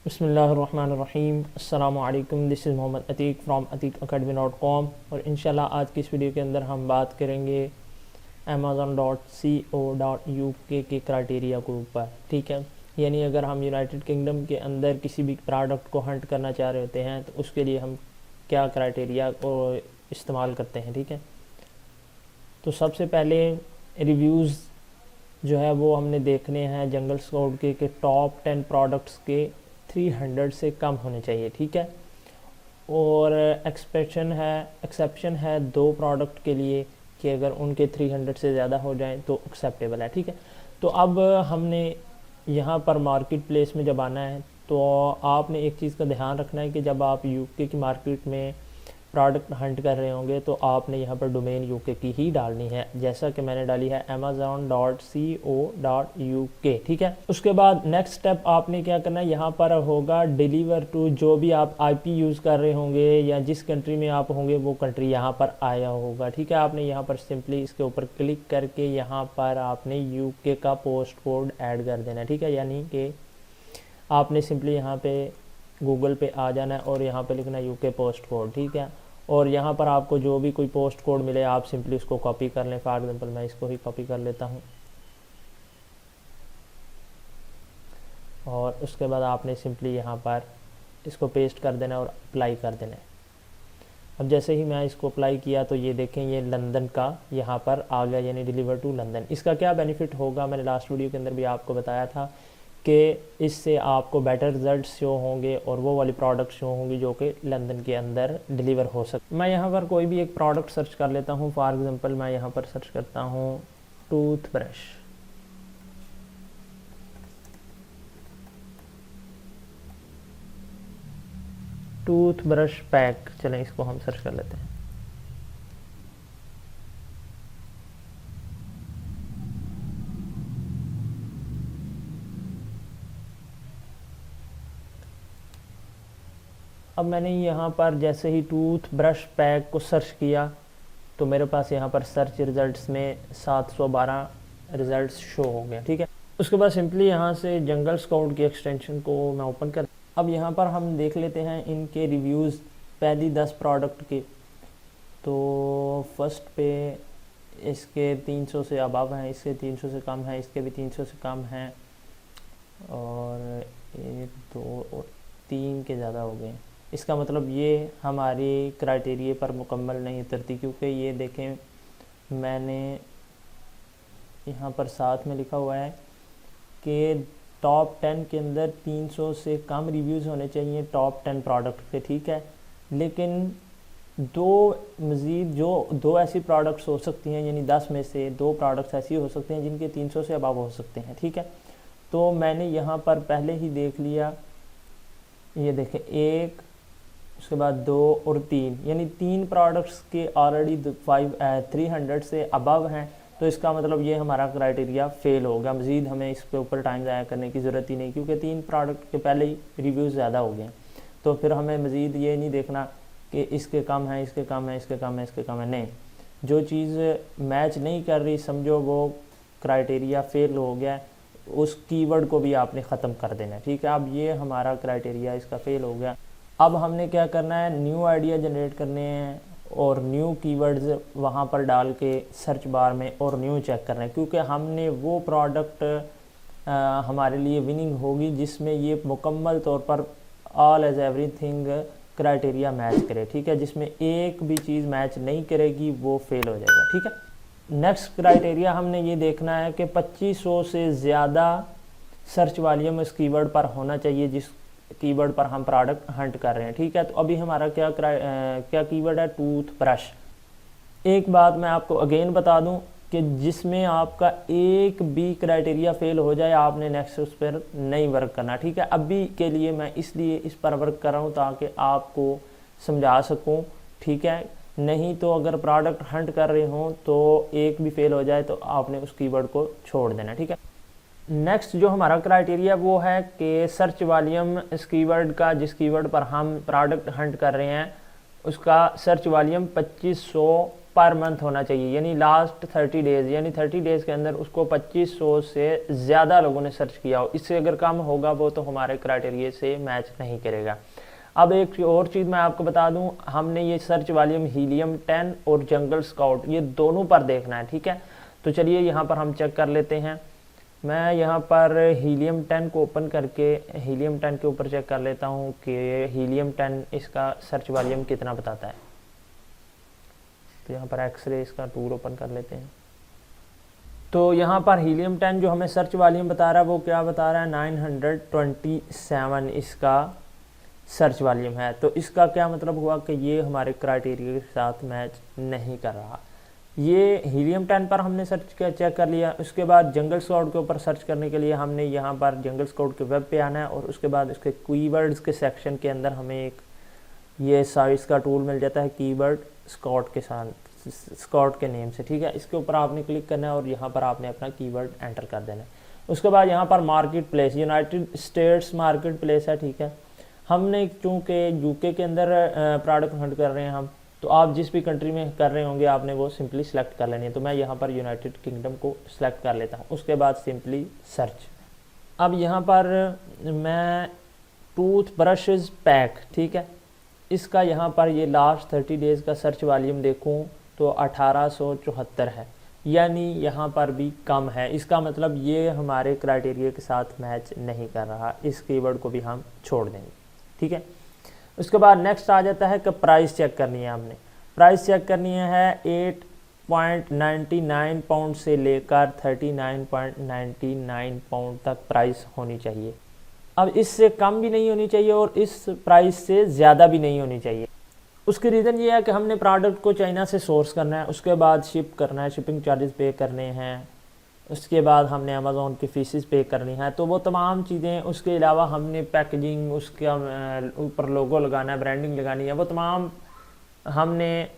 बिस्मिल्लाहिर्रहमानिर्रहीम। अस्सलामु अलैकुम। This is Mohammad Atiq from atikacademy.com और इंशाल्लाह आज की इस वीडियो के अंदर हम बात करेंगे amazon.co.uk के क्राइटेरिया के ऊपर। ठीक है, यानी अगर हम यूनाइटेड किंगडम के अंदर किसी भी प्रोडक्ट को हंट करना चाह रहे होते हैं तो उसके लिए हम क्या क्राइटेरिया को इस्तेमाल करते हैं। ठीक है, तो सबसे पहले रिव्यूज़ जो है वो हमने देखने हैं जंगल स्काउट के टॉप 10 प्रोडक्ट्स के 300 से कम होने चाहिए। ठीक है, और एक्सेप्शन है दो प्रोडक्ट के लिए कि अगर उनके 300 से ज़्यादा हो जाएं तो एक्सेप्टेबल है। ठीक है, तो अब हमने यहाँ पर मार्केट प्लेस में जब आना है तो आपने एक चीज़ का ध्यान रखना है कि जब आप यूके की मार्केट में प्रोडक्ट हंट कर रहे होंगे तो आपने यहाँ पर डोमेन यूके की ही डालनी है, जैसा कि मैंने डाली है amazon.co.uk। ठीक है, उसके बाद नेक्स्ट स्टेप आपने क्या करना है, यहाँ पर होगा डिलीवर टू। जो भी आप आईपी यूज़ कर रहे होंगे या जिस कंट्री में आप होंगे वो कंट्री यहाँ पर आया होगा। ठीक है, आपने यहाँ पर सिंपली इसके ऊपर क्लिक करके यहाँ पर आपने यूके का पोस्ट कोड ऐड कर देना है। ठीक है, यानी कि आपने सिंपली यहाँ पे गूगल पे आ जाना है और यहाँ पे लिखना है यूके पोस्ट कोड। ठीक है, और यहाँ पर आपको जो भी कोई पोस्ट कोड मिले आप सिंपली उसको कॉपी कर लें। फॉर एग्जांपल मैं इसको ही कॉपी कर लेता हूँ और उसके बाद आपने सिंपली यहाँ पर इसको पेस्ट कर देना और अप्लाई कर देना। अब जैसे ही मैं इसको अप्लाई किया तो ये देखें ये लंदन का यहाँ पर आ गया, यानी डिलीवर टू लंदन। इसका क्या बेनिफिट होगा, मैंने लास्ट वीडियो के अंदर भी आपको बताया था कि इससे आपको बेटर रिजल्ट शो होंगे और वो वाली प्रोडक्ट शो होंगी जो कि लंदन के अंदर डिलीवर हो सकती। मैं यहाँ पर कोई भी एक प्रोडक्ट सर्च कर लेता हूँ। फॉर एग्जांपल मैं यहाँ पर सर्च करता हूँ टूथब्रश। टूथब्रश पैक, चलें इसको हम सर्च कर लेते हैं। अब मैंने यहाँ पर जैसे ही टूथब्रश पैक को सर्च किया तो मेरे पास यहाँ पर सर्च रिज़ल्ट्स में 712 रिज़ल्ट्स शो हो गया। ठीक है, उसके बाद सिंपली यहाँ से जंगल स्काउट की एक्सटेंशन को मैं ओपन कर। अब यहाँ पर हम देख लेते हैं इनके रिव्यूज़ पहली 10 प्रोडक्ट के। तो फर्स्ट पे इसके 300 से अबव हैं, इसके 300 से कम है, इसके भी 300 से कम हैं और 1 2 और 3 के ज़्यादा हो गए। इसका मतलब ये हमारी क्राइटेरिया पर मुकम्मल नहीं उतरती, क्योंकि ये देखें मैंने यहाँ पर साथ में लिखा हुआ है कि टॉप 10 के अंदर 300 से कम रिव्यूज़ होने चाहिए टॉप 10 प्रोडक्ट के। ठीक है, लेकिन दो ऐसी प्रोडक्ट्स हो सकती हैं, यानी 10 में से 2 प्रोडक्ट्स ऐसी हो सकते हैं जिनके 300 से अबव हो सकते हैं। ठीक है, तो मैंने यहाँ पर पहले ही देख लिया, ये देखें 1, उसके बाद 2 और 3, यानी 3 प्रोडक्ट्स के ऑलरेडी 300 से अबव हैं। तो इसका मतलब ये हमारा क्राइटेरिया फेल होगा। मज़ीद हमें इसके ऊपर टाइम ज़ाया करने की ज़रूरत ही नहीं, क्योंकि 3 प्रोडक्ट के पहले ही रिव्यूज़ ज़्यादा हो गए। तो फिर हमें मज़ीद ये नहीं देखना कि इसके कम है, इसके कम है, इसके कम है, इसके कम है। नहीं, जो चीज़ मैच नहीं कर रही समझो वो क्राइटेरिया फेल हो गया, उस कीवर्ड को भी आपने ख़त्म कर देना है। ठीक है, अब ये हमारा क्राइटेरिया इसका फेल हो गया। अब हमने क्या करना है, न्यू आइडिया जनरेट करने हैं और न्यू कीवर्ड्स वहाँ पर डाल के सर्च बार में और न्यू चेक करना है, क्योंकि हमने वो प्रोडक्ट हमारे लिए विनिंग होगी जिसमें ये मुकम्मल तौर पर all age everything criteria match करे। ठीक है, जिसमें एक भी चीज़ मैच नहीं करेगी वो फेल हो जाएगा। ठीक है, नेक्स्ट क्राइटेरिया हमने ये देखना है कि 2500 से ज़्यादा सर्च वॉल्यूम इस कीवर्ड पर होना चाहिए जिस कीवर्ड पर हम प्रोडक्ट हंट कर रहे हैं। ठीक है, तो अभी हमारा क्या कीवर्ड है, टूथब्रश। एक बात मैं आपको अगेन बता दूं कि जिसमें आपका एक भी क्राइटेरिया फेल हो जाए आपने नेक्स्ट उस पर नहीं वर्क करना। ठीक है, अभी के लिए मैं इसलिए इस पर वर्क कर रहा हूँ ताकि आपको समझा सकूँ। ठीक है, नहीं तो अगर प्रोडक्ट हंट कर रहे हों तो एक भी फेल हो जाए तो आपने उस कीवर्ड को छोड़ देना। ठीक है, नेक्स्ट जो हमारा क्राइटेरिया वो है कि सर्च वॉल्यूम इस कीवर्ड का, जिस कीवर्ड पर हम प्रोडक्ट हंट कर रहे हैं उसका सर्च वॉल्यूम 2500 पर मंथ होना चाहिए, यानी लास्ट 30 डेज़, यानी 30 डेज़ के अंदर उसको 2500 से ज़्यादा लोगों ने सर्च किया हो। इससे अगर कम होगा वो तो हमारे क्राइटेरिया से मैच नहीं करेगा। अब एक और चीज़ मैं आपको बता दूं, हमने ये सर्च वॉल्यूम हीलियम 10 और जंगल स्काउट ये दोनों पर देखना है, ठीक है। तो चलिए यहाँ पर हम चेक कर लेते हैं। मैं यहाँ पर हीलियम 10 को ओपन करके हीलियम 10 के ऊपर चेक कर लेता हूँ कि हीलियम 10 इसका सर्च वॉल्यूम कितना बताता है। तो यहाँ पर एक्सरे इसका टूल ओपन कर लेते हैं। तो यहाँ पर हीलियम 10 जो हमें सर्च वॉल्यूम बता रहा है वो क्या बता रहा है, 927 इसका सर्च वॉल्यूम है। तो इसका क्या मतलब हुआ कि ये हमारे क्राइटेरिया के साथ मैच नहीं कर रहा। ये हीलियम 10 पर हमने सर्च किया, चेक कर लिया। उसके बाद जंगल स्काउट के ऊपर सर्च करने के लिए हमने यहाँ पर जंगल स्काउट के वेब पे आना है और उसके बाद उसके कीवर्ड्स के सेक्शन के अंदर हमें एक ये साइज का टूल मिल जाता है कीवर्ड स्काउट के साथ, स्काउट के नेम से, ठीक है। इसके ऊपर आपने क्लिक करना है और यहाँ पर आपने अपना कीवर्ड एंटर कर देना है। उसके बाद यहाँ पर market place, United states market place है, ठीक है। हमने चूँकि यूके के अंदर प्रोडक्ट हंट कर रहे हैं हम, तो आप जिस भी कंट्री में कर रहे होंगे आपने वो सिंपली सेलेक्ट कर लेनी है। तो मैं यहाँ पर यूनाइटेड किंगडम को सिलेक्ट कर लेता हूँ। उसके बाद सिंपली सर्च। अब यहाँ पर मैं टूथ ब्रशेज़ पैक, ठीक है, इसका यहाँ पर ये लास्ट 30 डेज़ का सर्च वॉल्यूम देखूँ तो 1874 है, यानी यहाँ पर भी कम है। इसका मतलब ये हमारे क्राइटेरिया के साथ मैच नहीं कर रहा। इस कीवर्ड को भी हम छोड़ देंगे, ठीक है। उसके बाद नेक्स्ट आ जाता है कि प्राइस चेक करनी है। हमने प्राइस चेक करनी है 8.99 पाउंड से लेकर 39.99 पाउंड तक प्राइस होनी चाहिए। अब इससे कम भी नहीं होनी चाहिए और इस प्राइस से ज़्यादा भी नहीं होनी चाहिए। उसकी रीज़न ये है कि हमने प्रोडक्ट को चाइना से सोर्स करना है, उसके बाद शिप करना है, शिपिंग चार्जेस पे करने हैं, उसके बाद हमने अमेज़ॉन की फ़ीसेस पे करनी है, तो वो तमाम चीज़ें। उसके अलावा हमने पैकेजिंग, उसका ऊपर लोगो लगाना है, ब्रांडिंग लगानी है, वो तमाम हमने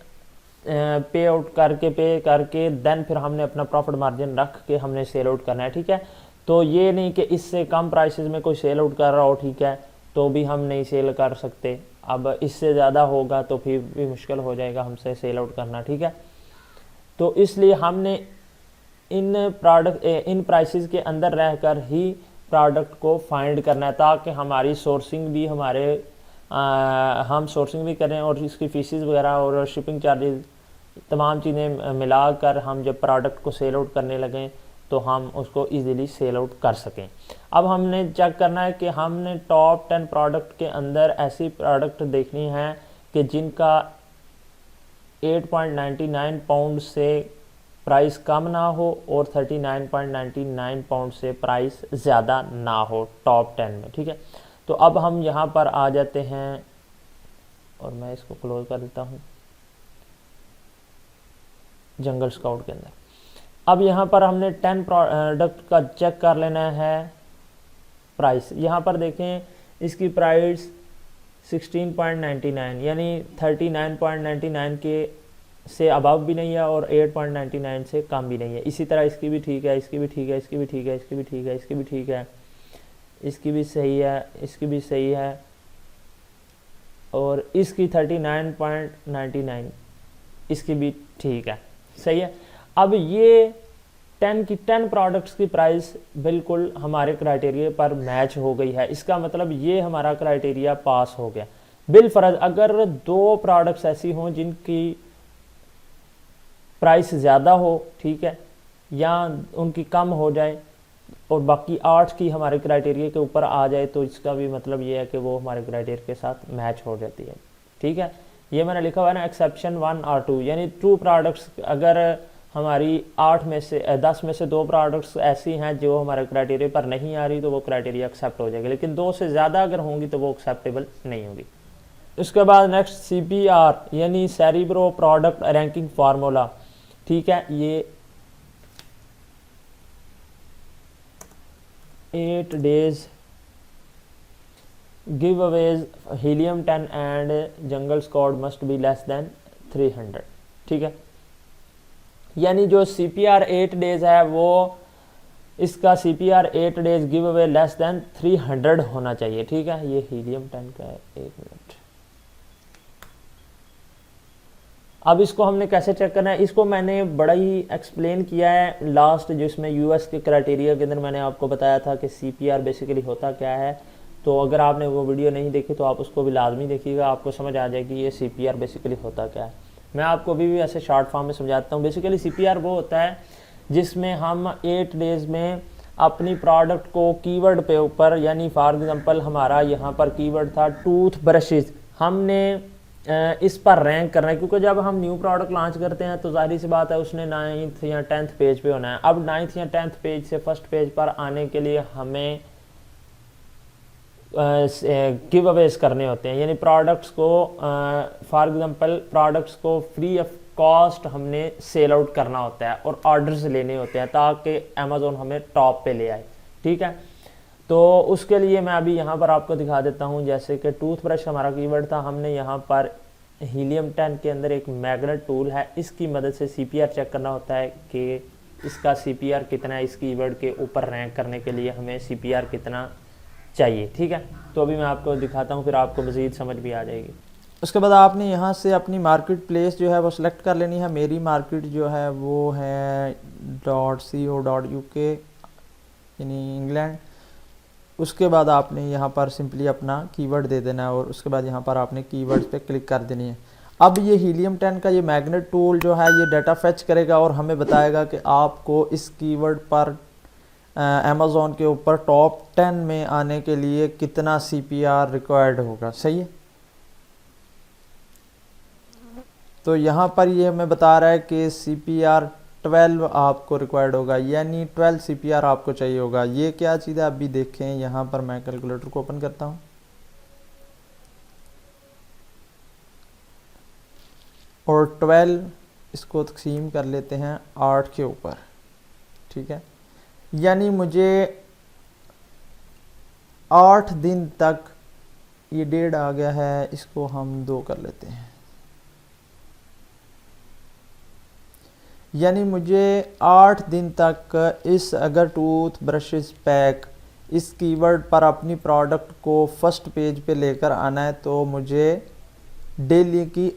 पे करके देन फिर हमने अपना प्रॉफिट मार्जिन रख के हमने सेल आउट करना है, ठीक है। तो ये नहीं कि इससे कम प्राइसेस में कोई सेल आउट कर रहा हो, ठीक है, तो भी हम नहीं सेल कर सकते। अब इससे ज़्यादा होगा तो फिर भी मुश्किल हो जाएगा हमसे सेल आउट करना, ठीक है। तो इसलिए हमने इन प्राइसेस के अंदर रहकर ही प्रोडक्ट को फाइंड करना है, ताकि हमारी सोर्सिंग भी हम सोर्सिंग भी करें और इसकी फीसेस वगैरह और शिपिंग चार्जेस तमाम चीज़ें मिलाकर हम जब प्रोडक्ट को सेल आउट करने लगें तो हम उसको इजीली सेल आउट कर सकें। अब हमने चेक करना है कि हमने टॉप 10 प्रोडक्ट के अंदर ऐसी प्रोडक्ट देखनी है कि जिनका 8.99 पाउंड से प्राइस कम ना हो और 39.99 पाउंड से प्राइस ज़्यादा ना हो टॉप 10 में, ठीक है। तो अब हम यहाँ पर आ जाते हैं और मैं इसको क्लोज कर देता हूँ जंगल स्काउट के अंदर। अब यहाँ पर हमने 10 प्रोडक्ट का चेक कर लेना है प्राइस। यहाँ पर देखें इसकी प्राइस 16.99 यानी 39.99 के से अबव भी नहीं है और 8.99 से कम भी नहीं है। इसी तरह इसकी भी ठीक है, इसकी भी ठीक है, इसकी भी ठीक है, इसकी भी ठीक है, इसकी भी ठीक है, इसकी भी सही है, इसकी भी सही है और इसकी 39.99 इसकी भी ठीक है, सही है। अब ये 10 प्रोडक्ट्स की प्राइस बिल्कुल हमारे क्राइटेरिया पर मैच हो गई है। इसका मतलब ये हमारा क्राइटेरिया पास हो गया। बिलफर्ज अगर 2 प्रोडक्ट्स ऐसी हों जिनकी प्राइस ज़्यादा हो, ठीक है, या उनकी कम हो जाए और बाकी 8 की हमारे क्राइटेरिया के ऊपर आ जाए, तो इसका भी मतलब ये है कि वो हमारे क्राइटेरिया के साथ मैच हो जाती है, ठीक है। ये मैंने लिखा हुआ है ना एक्सेप्शन 1 और 2, यानी 2 प्रोडक्ट्स अगर हमारी 8 में से 10 में से 2 प्रोडक्ट्स ऐसी हैं जो हमारे क्राइटेरिया पर नहीं आ रही तो वो क्राइटेरिया एक्सेप्ट हो जाएगी, लेकिन 2 से ज़्यादा अगर होंगी तो वो एक्सेप्टेबल नहीं होगी। उसके बाद नेक्स्ट CPR यानी सेरिब्रो प्रोडक्ट रैंकिंग फार्मूला, ठीक है। ये 8 days give Awez helium 10 and jungle squad must be less than 300, ठीक है। यानी जो CPR 8 डेज है वो इसका CPR 8 days give away less than 300 होना चाहिए, ठीक है। ये हीलियम 10 का है, 1 मिनट। अब इसको हमने कैसे चेक करना है, इसको मैंने बड़ा ही एक्सप्लेन किया है लास्ट जिसमें यूएस के क्राइटेरिया के अंदर मैंने आपको बताया था कि सीपीआर बेसिकली होता क्या है। तो अगर आपने वो वीडियो नहीं देखी तो आप उसको भी लाजमी देखिएगा, आपको समझ आ जाएगी ये सीपीआर बेसिकली होता क्या है। मैं आपको अभी भी ऐसे शॉर्ट फॉर्म में समझाता हूँ। बेसिकली सीपीआर वो होता है जिसमें हम 8 डेज़ में अपनी प्रोडक्ट को कीवर्ड पे ऊपर, यानी फॉर एग्जांपल हमारा यहाँ पर कीवर्ड था टूथ ब्रशेज, हमने इस पर रैंक करना है, क्योंकि जब हम न्यू प्रोडक्ट लॉन्च करते हैं तो जाहिर सी बात है उसने 9th या 10th पेज पे होना है। अब 9th या 10th पेज से फर्स्ट पेज पर आने के लिए हमें गिव अवेज करने होते हैं, यानी प्रोडक्ट्स को फॉर एग्जांपल प्रोडक्ट्स को फ्री ऑफ कॉस्ट हमने सेल आउट करना होता है और ऑर्डर्स लेने होते हैं ताकि अमेज़ॉन हमें टॉप पे ले आए। ठीक है, तो उसके लिए मैं अभी यहाँ पर आपको दिखा देता हूँ। जैसे कि टूथब्रश हमारा कीवर्ड था, हमने यहाँ पर हीलियम 10 के अंदर एक मैग्नेट टूल है, इसकी मदद से सीपीआर चेक करना होता है कि इसका सीपीआर कितना है। इस कीवर्ड के ऊपर रैंक करने के लिए हमें सीपीआर कितना चाहिए। ठीक है, तो अभी मैं आपको दिखाता हूँ, फिर आपको मज़ीद समझ भी आ जाएगी। उसके बाद आपने यहाँ से अपनी मार्केट प्लेस जो है वो सिलेक्ट कर लेनी है। मेरी मार्केट जो है वो है .co.uk यानी इंग्लैंड। उसके बाद आपने यहाँ पर सिंपली अपना कीवर्ड दे देना है और उसके बाद यहाँ पर आपने कीवर्ड पे क्लिक कर देनी है। अब ये हीलियम 10 का ये मैग्नेट टूल जो है ये डाटा फेच करेगा और हमें बताएगा कि आपको इस कीवर्ड पर अमेज़ॉन के ऊपर टॉप 10 में आने के लिए कितना सीपीआर रिक्वायर्ड होगा। सही है, तो यहाँ पर ये हमें बता रहा है कि सीपीआर 12 आपको रिक्वायर्ड होगा, यानी 12 सीपीआर आपको चाहिए होगा। ये क्या चीज़ है आप भी देखें। यहाँ पर मैं कैलकुलेटर को ओपन करता हूँ और 12 इसको तकसीम कर लेते हैं 8 के ऊपर। ठीक है, यानी मुझे 8 दिन तक, ये डेढ़ आ गया है, इसको हम 2 कर लेते हैं, यानी मुझे 8 दिन तक इस अगर टूथ ब्रशेस पैक इस कीवर्ड पर अपनी प्रोडक्ट को फर्स्ट पेज पे लेकर आना है तो मुझे डेली की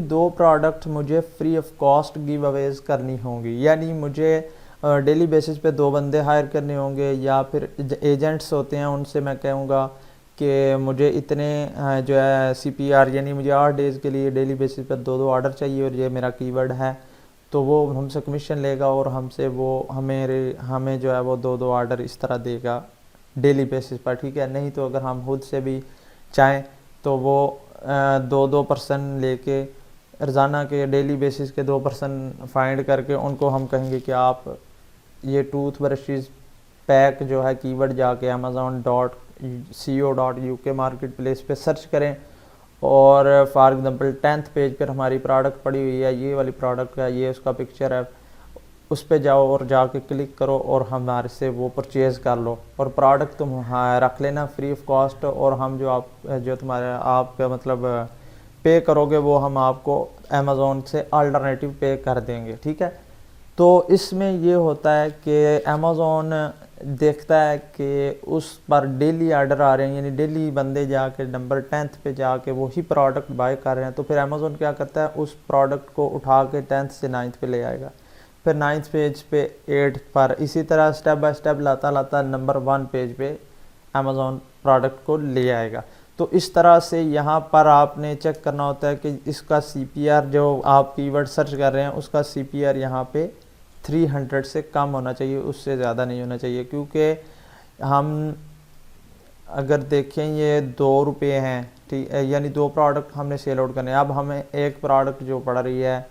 2 प्रोडक्ट मुझे free of cost give Awez करनी होंगी। यानी मुझे डेली बेसिस पे 2 बंदे हायर करने होंगे या फिर एजेंट्स होते हैं उनसे मैं कहूँगा कि मुझे इतने जो है सीपीआर, यानी मुझे 8 डेज़ के लिए डेली बेसिस पर 2 ऑर्डर चाहिए और ये मेरा कीवर्ड है, तो वो हमसे कमीशन लेगा और हमसे वो हमें जो है वो 2 ऑर्डर इस तरह देगा डेली बेसिस पर। ठीक है, नहीं तो अगर हम खुद से भी चाहें तो वो 2% लेके रोज़ाना के डेली बेसिस के 2% फाइंड करके उनको हम कहेंगे कि आप ये टूथ ब्रशेस पैक जो है कीवर्ड जाके amazon.co.uk मार्केट प्लेस पे सर्च करें और फॉर एग्जांपल 10th पेज पर हमारी प्रोडक्ट पड़ी हुई है, ये वाली प्रोडक्ट है, ये उसका पिक्चर है, उस पे जाओ और जाके क्लिक करो और हमारे से वो परचेज़ कर लो और प्रोडक्ट तुम रख लेना फ्री ऑफ कॉस्ट और हम जो तुम्हारे आपका मतलब पे करोगे वो हम आपको अमेज़ॉन से अल्टरनेटिव पे कर देंगे। ठीक है, तो इसमें ये होता है कि अमेज़ॉन देखता है कि उस पर डेली ऑर्डर आ रहे हैं, यानी डेली बंदे जाके नंबर 10th पे जाके वही प्रोडक्ट बाय कर रहे हैं, तो फिर अमेज़ॉन क्या करता है उस प्रोडक्ट को उठा के 10th से 9th पे ले आएगा, फिर 9th पेज पे 8th पर, इसी तरह स्टेप बाय स्टेप लाता नंबर 1 पेज पे अमेज़ॉन प्रोडक्ट को ले आएगा। तो इस तरह से यहाँ पर आपने चेक करना होता है कि इसका सीपीआर जो आप कीवर्ड सर्च कर रहे हैं उसका सीपीआर यहाँ पे 300 से कम होना चाहिए, उससे ज़्यादा नहीं होना चाहिए, क्योंकि हम अगर देखें ये 2 रुपये हैं, ठीक है, यानी 2 प्रोडक्ट हमने सेल आउट करने हैं। अब हमें एक प्रोडक्ट जो पड़ रही है,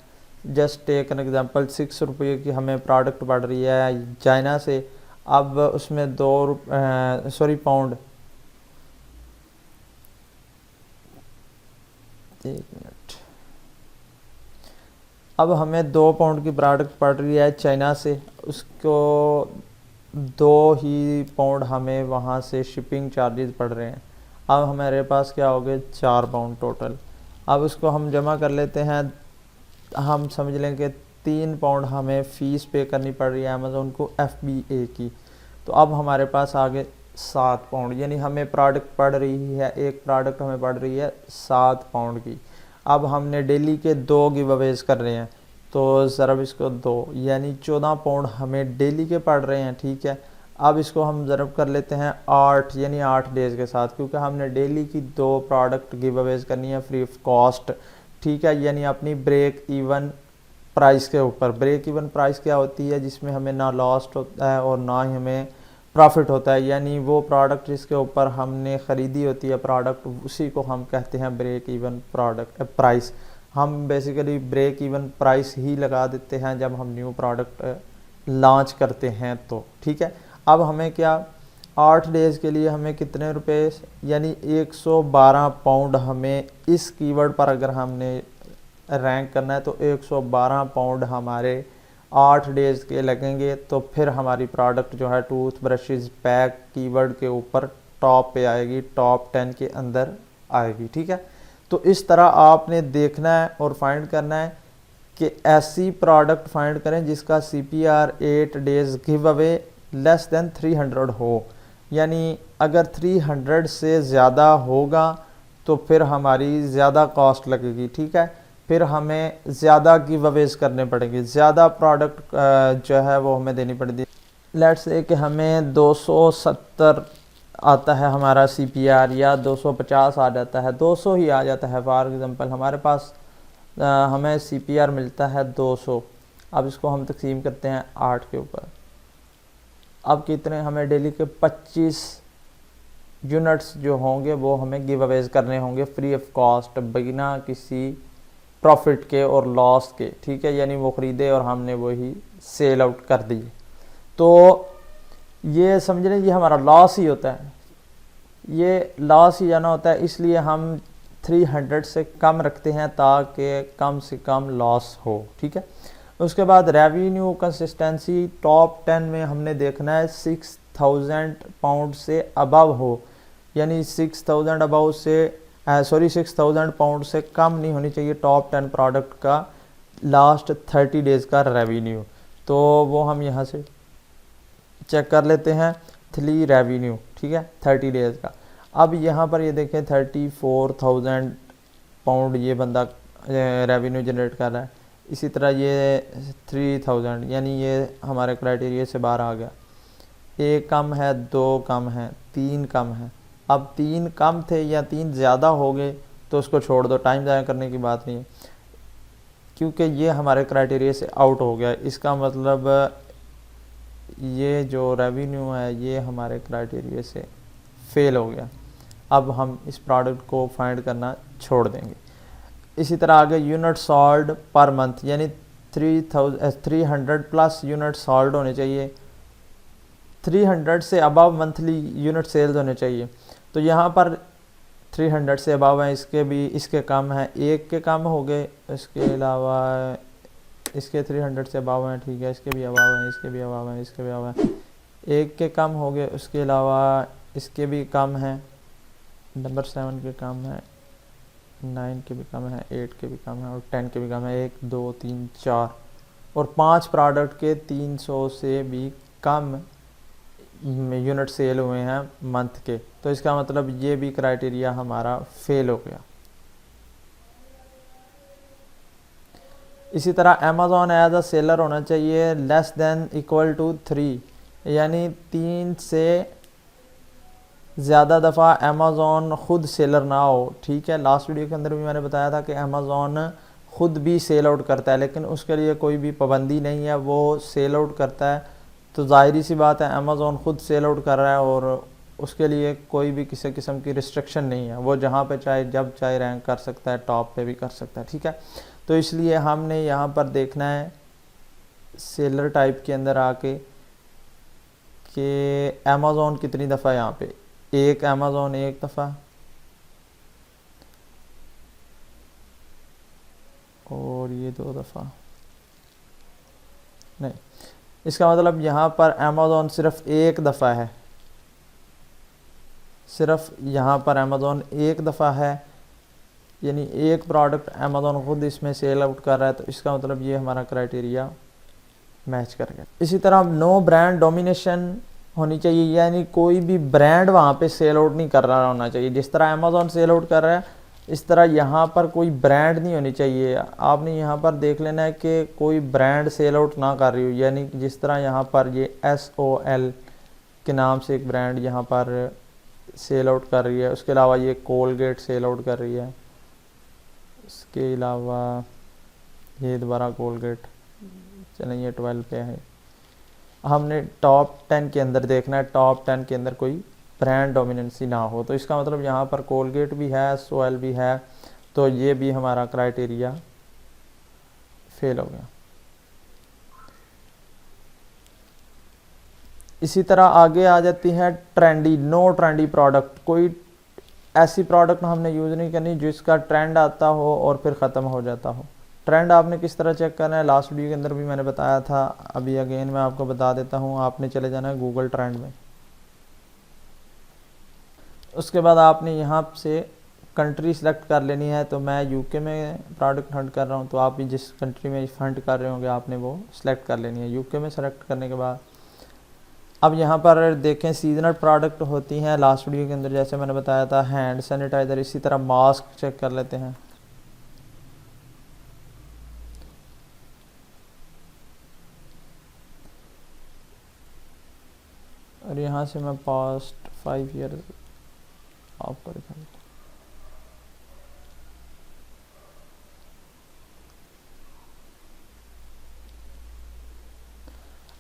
जस्ट टेक एन एग्जांपल 6 रुपये की हमें प्रोडक्ट पड़ रही है चाइना से, अब उसमें पाउंड, 1 मिनट, अब हमें 2 पाउंड की प्रोडक्ट पड़ रही है चाइना से, उसको 2 ही पाउंड हमें वहाँ से शिपिंग चार्जेस पड़ रहे हैं। अब हमारे पास क्या हो गए 4 पाउंड टोटल। अब उसको हम जमा कर लेते हैं, हम समझ लें कि 3 पाउंड हमें फ़ीस पे करनी पड़ रही है अमेज़ॉन को FBA की, तो अब हमारे पास आ गए 7 पाउंड, यानी हमें प्रोडक्ट पड़ रही है, एक प्रोडक्ट हमें पड़ रही है 7 पाउंड की। अब हमने डेली के 2 गिव अवेज कर रहे हैं, तो ज़रा इसको 2 यानी 14 पाउंड हमें डेली के पड़ रहे हैं, ठीक है। अब इसको हम ज़रब कर लेते हैं 8 यानी 8 डेज़ के साथ, क्योंकि हमने डेली की 2 प्रोडक्ट गिव अवेज करनी है फ्री ऑफ कॉस्ट, ठीक है। यानी अपनी ब्रेक इवन प्राइस के ऊपर। ब्रेक इवन प्राइस क्या होती है, जिसमें हमें ना लॉस होता है और ना ही हमें प्रॉफिट होता है, यानी वो प्रोडक्ट जिसके ऊपर हमने ख़रीदी होती है प्रोडक्ट, उसी को हम कहते हैं ब्रेक इवन प्रोडक्ट प्राइस। हम बेसिकली ब्रेक इवन प्राइस ही लगा देते हैं जब हम न्यू प्रोडक्ट लॉन्च करते हैं तो, ठीक है। अब हमें क्या 8 डेज़ के लिए हमें कितने रुपए, यानी 112 पाउंड हमें इस कीवर्ड पर अगर हमने रैंक करना है तो 112 पाउंड हमारे 8 डेज़ के लगेंगे। तो फिर हमारी प्रोडक्ट जो है टूथ ब्रशेज़ पैक कीवर्ड के ऊपर टॉप पे आएगी, टॉप 10 के अंदर आएगी, ठीक है। तो इस तरह आपने देखना है और फाइंड करना है कि ऐसी प्रोडक्ट फाइंड करें जिसका CPR 8 days give away less than 300 हो, यानी अगर 300 से ज़्यादा होगा तो फिर हमारी ज़्यादा कॉस्ट लगेगी, ठीक है। फिर हमें ज़्यादा गिव अवेज करने पड़ेंगे, ज़्यादा प्रोडक्ट जो है वो हमें देनी पड़ेगी। लेट्स से कि हमें 270 आता है हमारा CPR या 250 आ जाता है, 200 ही आ जाता है फॉर एग्ज़ाम्पल, हमारे पास हमें CPR मिलता है 200। अब इसको हम तकसीम करते हैं 8 के ऊपर। अब कितने हमें डेली के 25 यूनिट्स जो होंगे वो हमें गिव अवेज करने होंगे फ्री ऑफ कॉस्ट, बिना किसी प्रॉफिट के और लॉस के, ठीक है। यानी वो ख़रीदे और हमने वही सेल आउट कर दिए, तो ये समझ लें ये हमारा लॉस ही होता है, ये लॉस ही जाना होता है। इसलिए हम 300 से कम रखते हैं ताकि कम से कम लॉस हो, ठीक है। उसके बाद रेवेन्यू कंसिस्टेंसी टॉप 10 में हमने देखना है 6000 पाउंड से अबव हो, यानी 6000 अबव से 6000 पाउंड से कम नहीं होनी चाहिए टॉप 10 प्रोडक्ट का लास्ट 30 डेज़ का रेवेन्यू। तो वो हम यहाँ से चेक कर लेते हैं 3 रेवेन्यू, ठीक है, 30 डेज़ का। अब यहाँ पर ये देखें 34,000 पाउंड ये बंदा रेवेन्यू जनरेट कर रहा है। इसी तरह ये 3000, यानी ये हमारे क्राइटेरिया से बाहर आ गया। 1 कम है, 2 कम है, 3 कम है। अब 3 कम थे या 3 ज़्यादा हो गए तो उसको छोड़ दो, टाइम ज़ाया करने की बात नहीं है, क्योंकि ये हमारे क्राइटेरिया से आउट हो गया। इसका मतलब ये जो रेवेन्यू है ये हमारे क्राइटेरिया से फेल हो गया। अब हम इस प्रोडक्ट को फाइंड करना छोड़ देंगे। इसी तरह आगे यूनिट सॉल्ड पर मंथ, यानी 300 प्लस यूनिट सॉल्ड होने चाहिए, 300 से अबव मंथली यूनिट सेल्स होने चाहिए। तो यहाँ पर 300 से अबव हैं, इसके कम हैं, 1 के कम हो गए, इसके अलावा इसके 300 से अबव हैं, ठीक है, इसके भी अबव हैं, इसके भी अबव हैं, इसके भी अबव हैं, 1 के कम हो गए, उसके अलावा इसके भी कम हैं, नंबर 7 के कम है, 9 के भी कम है, 8 के भी कम है और 10 के भी कम है। 1 2 3 4 और 5 प्रोडक्ट के 300 से भी कम यूनिट सेल हुए हैं मंथ के। तो इसका मतलब ये भी क्राइटेरिया हमारा फेल हो गया। इसी तरह अमेज़ॉन एज अ सेलर होना चाहिए लेस देन इक्वल टू 3, यानी 3 से ज़्यादा दफ़ा अमेज़ॉन ख़ुद सेलर ना हो, ठीक है। लास्ट वीडियो के अंदर भी मैंने बताया था कि अमेज़ॉन ख़ुद भी सेल आउट करता है, लेकिन उसके लिए कोई भी पाबंदी नहीं है, वो सेल आउट करता है। तो ज़ाहिरी सी बात है अमेज़ॉन ख़ुद सेल आउट कर रहा है और उसके लिए कोई भी किसी किस्म की रिस्ट्रिक्शन नहीं है, वो जहाँ पे चाहे जब चाहे रैंक कर सकता है, टॉप पे भी कर सकता है, ठीक है। तो इसलिए हमने यहाँ पर देखना है सेलर टाइप के अंदर आके कि अमेज़ॉन कितनी दफ़ा यहाँ पे, 1 अमेज़ॉन 1 दफ़ा और ये 2 दफ़ा नहीं। इसका मतलब यहाँ पर अमेज़ॉन सिर्फ 1 दफ़ा है, सिर्फ यहाँ पर अमेज़ॉन 1 दफ़ा है, यानी 1 प्रोडक्ट अमेज़ॉन ख़ुद इसमें सेल आउट कर रहा है। तो इसका मतलब ये हमारा क्राइटेरिया मैच कर गया। इसी तरह नो ब्रांड डोमिनेशन होनी चाहिए, यानी कोई भी ब्रांड वहाँ पे सेल आउट नहीं कर रहा होना चाहिए। जिस तरह अमेज़ॉन सेल आउट कर रहा है इस तरह यहाँ पर कोई ब्रांड नहीं होनी चाहिए। आपने यहाँ पर देख लेना है कि कोई ब्रांड सेल आउट ना कर रही हो, यानी जिस तरह यहाँ पर ये SOL के नाम से एक ब्रांड यहाँ पर सेल आउट कर रही है, उसके अलावा ये कोलगेट सेल आउट कर रही है, उसके अलावा ये दोबारा कोलगेट, चलें ये 12 पे है। हमने टॉप 10 के अंदर देखना है, टॉप 10 के अंदर कोई ब्रांड डोमिनेंसी ना हो। तो इसका मतलब यहाँ पर कोलगेट भी है, SOL भी है, तो ये भी हमारा क्राइटेरिया फेल हो गया। इसी तरह आगे आ जाती है ट्रेंडी, नो ट्रेंडी प्रोडक्ट। कोई ऐसी प्रोडक्ट हमने यूज़ नहीं करनी जिसका ट्रेंड आता हो और फिर ख़त्म हो जाता हो। ट्रेंड आपने किस तरह चेक करना है, लास्ट वीडियो के अंदर भी मैंने बताया था, अभी अगेन मैं आपको बता देता हूँ। आपने चले जाना है गूगल ट्रेंड में, उसके बाद आपने यहाँ से कंट्री सेलेक्ट कर लेनी है। तो मैं यूके में प्रोडक्ट हंट कर रहा हूँ, तो आप भी जिस कंट्री में हंट कर रहे होंगे आपने वो सिलेक्ट कर लेनी है। यूके में सेलेक्ट करने के बाद अब यहाँ पर देखें सीजनल प्रोडक्ट होती हैं, लास्ट वीडियो के अंदर जैसे मैंने बताया था हैंड सैनिटाइज़र, इसी तरह मास्क चेक कर लेते हैं। और यहाँ से मैं पास्ट 5 ईयर आपको दिखा देता हूँ।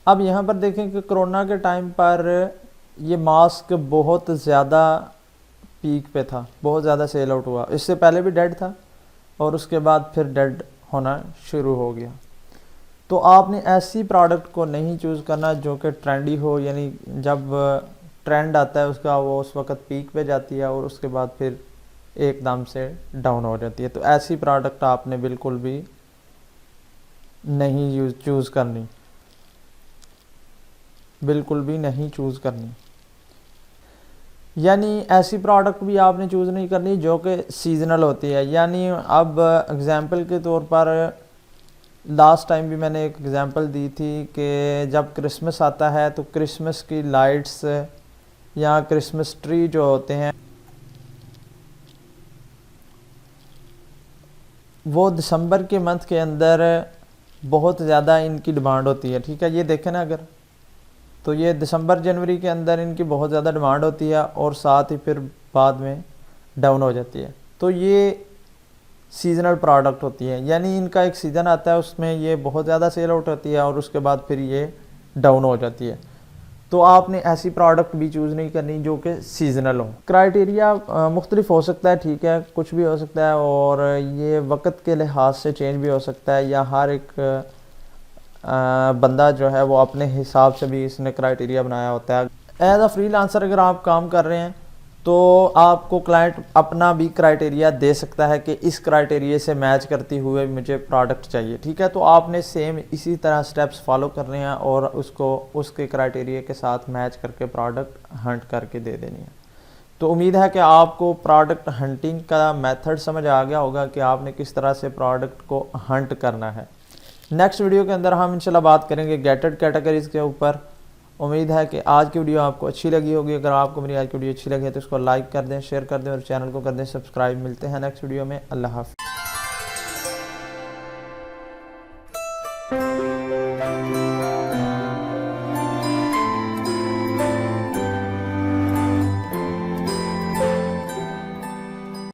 अब यहाँ पर देखें कि कोरोना के टाइम पर ये मास्क बहुत ज़्यादा पीक पे था, बहुत ज़्यादा सेल आउट हुआ। इससे पहले भी डेड था और उसके बाद फिर डेड होना शुरू हो गया। तो आपने ऐसी प्रोडक्ट को नहीं चूज़ करना जो कि ट्रेंडी हो, यानी जब ट्रेंड आता है उसका वो उस वक्त पीक पे जाती है और उसके बाद फिर एकदम से डाउन हो जाती है। तो ऐसी प्रोडक्ट आपने बिल्कुल भी नहीं चूज़ करनी, बिल्कुल भी नहीं चूज़ करनी। यानी ऐसी प्रोडक्ट भी आपने चूज़ नहीं करनी जो कि सीजनल होती है। यानी अब एग्जांपल के तौर पर लास्ट टाइम भी मैंने एक एग्जांपल दी थी कि जब क्रिसमस आता है तो क्रिसमस की लाइट्स या क्रिसमस ट्री जो होते हैं वो दिसंबर के मंथ के अंदर बहुत ज़्यादा इनकी डिमांड होती है। ठीक है, ये देखें ना अगर, तो ये दिसंबर जनवरी के अंदर इनकी बहुत ज़्यादा डिमांड होती है और साथ ही फिर बाद में डाउन हो जाती है। तो ये सीजनल प्रोडक्ट होती है, यानी इनका एक सीज़न आता है उसमें ये बहुत ज़्यादा सेल आउट होती है और उसके बाद फिर ये डाउन हो जाती है। तो आपने ऐसी प्रोडक्ट भी चूज़ नहीं करनी जो कि सीजनल हो। क्राइटेरिया मुख्तलिफ हो सकता है, ठीक है, कुछ भी हो सकता है और ये वक्त के लिहाज से चेंज भी हो सकता है, या हर एक बंदा जो है वो अपने हिसाब से भी इसने क्राइटेरिया बनाया होता है। एज अ फ्रीलांसर अगर आप काम कर रहे हैं तो आपको क्लाइंट अपना भी क्राइटेरिया दे सकता है कि इस क्राइटेरिया से मैच करती हुए मुझे प्रोडक्ट चाहिए। ठीक है, तो आपने सेम इसी तरह स्टेप्स फॉलो करने हैं और उसको उसके क्राइटेरिया के साथ मैच करके प्रोडक्ट हंट करके दे देनी है। तो उम्मीद है कि आपको प्रोडक्ट हंटिंग का मेथड समझ आ गया होगा कि आपने किस तरह से प्रोडक्ट को हंट करना है। नेक्स्ट वीडियो के अंदर हम इंशाल्लाह बात करेंगे गेटेड कैटेगरीज के ऊपर। उम्मीद है कि आज की वीडियो आपको अच्छी लगी होगी। अगर आपको मेरी आज की वीडियो अच्छी लगी है तो इसको लाइक कर दें, शेयर कर दें और चैनल को कर दें सब्सक्राइब। मिलते हैं नेक्स्ट वीडियो में। अल्लाह हाफ़िज़।